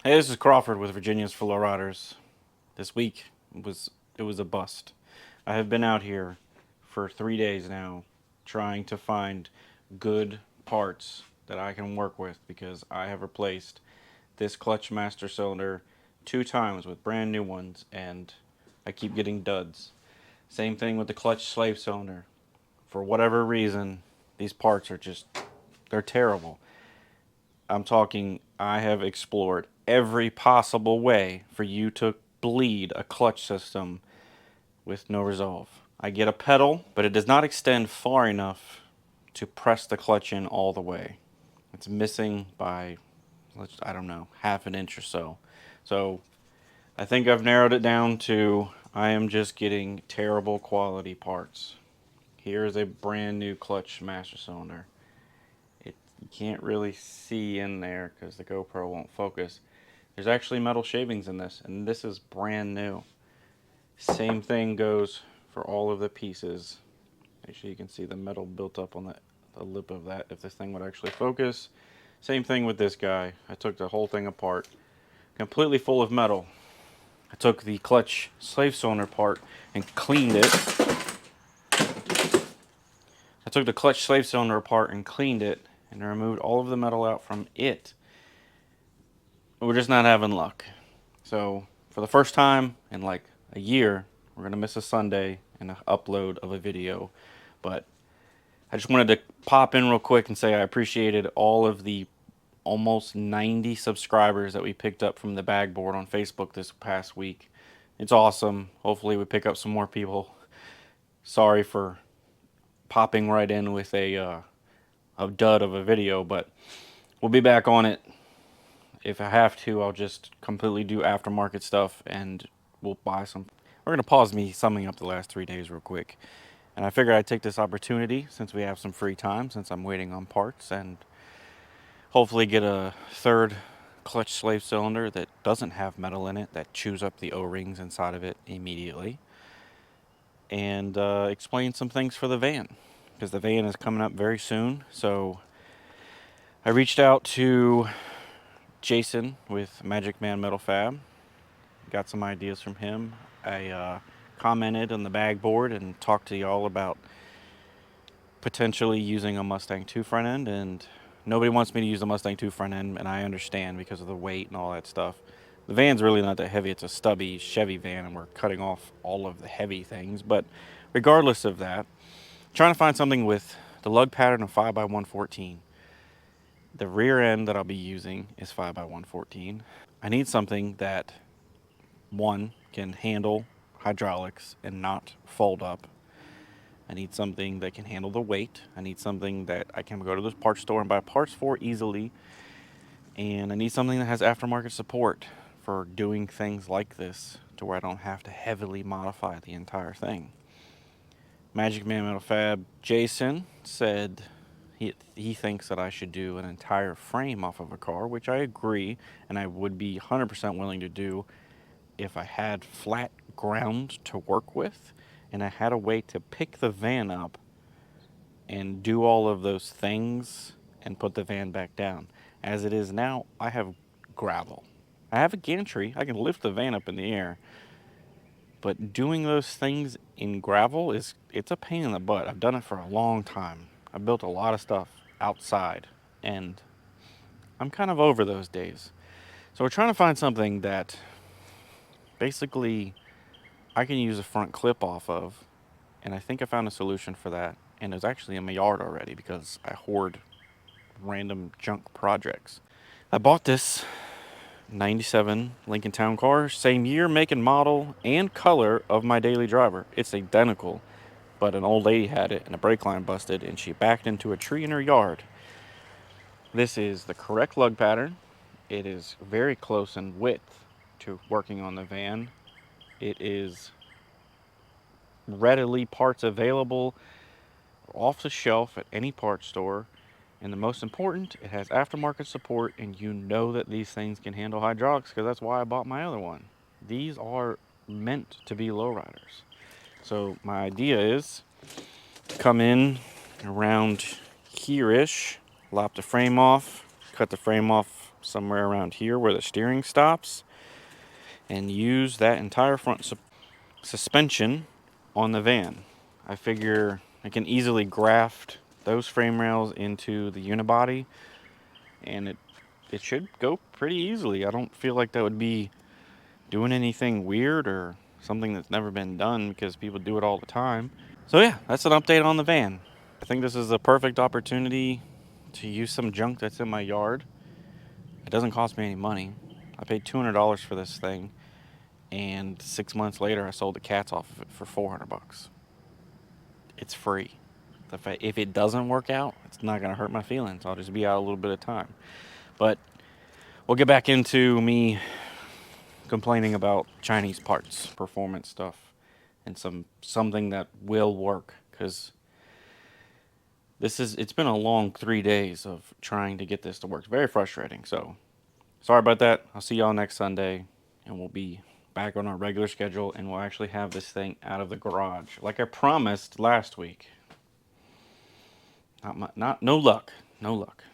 Hey, this is Crawford with Virginia's for Lowriders. This week it was a bust. I have been out here for 3 days now trying to find good parts that I can work with because I have replaced this clutch master cylinder 2 times with brand new ones and I keep getting duds. Same thing with the clutch slave cylinder. For whatever reason, these parts are just they're terrible. I'm talking, I have explored every possible way for you to bleed a clutch system with no resolve. I get a pedal, but it does not extend far enough to press the clutch in all the way. It's missing by, I don't know, half an inch or so. So I think I've narrowed it down to I am just getting terrible quality parts. Here is a brand new clutch master cylinder. You can't really see in there because the GoPro won't focus. There's actually metal shavings in this, and this is brand new. Same thing goes for all of the pieces. Actually, you can see the metal built up on the lip of that if this thing would actually focus. Same thing with this guy. I took the whole thing apart, completely full of metal. I took the clutch slave cylinder part and cleaned it. I took the clutch slave cylinder apart and cleaned it and removed all of the metal out from it. We're just not having luck. So for the first time in like a year, we're gonna miss a Sunday and an upload of a video. But I just wanted to pop in real quick and say I appreciated all of the almost 90 subscribers that we picked up from the bag board on Facebook this past week. It's awesome. Hopefully we pick up some more people. Sorry for popping right in with a dud of a video, but we'll be back on it. If I have to, I'll just completely do aftermarket stuff and we'll buy some. We're going to pause me summing up the last 3 days real quick. And I figured I'd take this opportunity since we have some free time, since I'm waiting on parts, and hopefully get a third clutch slave cylinder that doesn't have metal in it, that chews up the O-rings inside of it immediately. And explain some things for the van, because the van is coming up very soon. So I reached out to Jason with Magic Man Metal Fab, got some ideas from him. I commented on the bag board and talked to y'all about potentially using a Mustang 2 front end, and nobody wants me to use the Mustang 2 front end, and I understand because of the weight and all that stuff. The van's really not that heavy. It's a stubby Chevy van, and we're cutting off all of the heavy things. But regardless of that, trying to find something with the lug pattern of 5x114. The rear end that I'll be using is 5x114. I need something that, one, can handle hydraulics and not fold up. I need something that can handle the weight. I need something that I can go to the parts store and buy parts for easily. And I need something that has aftermarket support for doing things like this to where I don't have to heavily modify the entire thing. Magic Man Metal Fab Jason said he thinks that I should do an entire frame off of a car, which I agree, and I would be 100% willing to do if I had flat ground to work with and I had a way to pick the van up and do all of those things and put the van back down. As it is now, I have gravel. I have a gantry. I can lift the van up in the air. But doing those things in gravel it's a pain in the butt. I've done it for a long time. I built a lot of stuff outside and I'm kind of over those days. So we're trying to find something that basically I can use a front clip off of, and I think I found a solution for that. And it's actually in my yard already because I hoard random junk projects. I bought this 97 Lincoln Town Car, same year, make and model, and color of my daily driver. It's identical, but an old lady had it and a brake line busted and she backed into a tree in her yard. This is the correct lug pattern. It is very close in width to working on the van. It is readily parts available off the shelf at any parts store. And the most important, it has aftermarket support, and you know that these things can handle hydraulics because that's why I bought my other one. These are meant to be lowriders. So my idea is to come in around here-ish, lop the frame off, cut the frame off somewhere around here where the steering stops and use that entire front suspension on the van. I figure I can easily graft those frame rails into the unibody, and it should go pretty easily. I don't feel like that would be doing anything weird or something that's never been done, because people do it all the time. So yeah, that's an update on the van. I think this is a perfect opportunity to use some junk that's in my yard. It doesn't cost me any money. I paid $200 for this thing, and 6 months later I sold the cats off of it for $400. It's free. If it doesn't work out, it's not going to hurt my feelings. I'll just be out a little bit of time. But we'll get back into me complaining about Chinese parts, performance stuff, and something that will work, because it's been a long 3 days of trying to get this to work. It's very frustrating. So sorry about that. I'll see y'all next Sunday, and we'll be back on our regular schedule, and we'll actually have this thing out of the garage like I promised last week. No luck. No luck.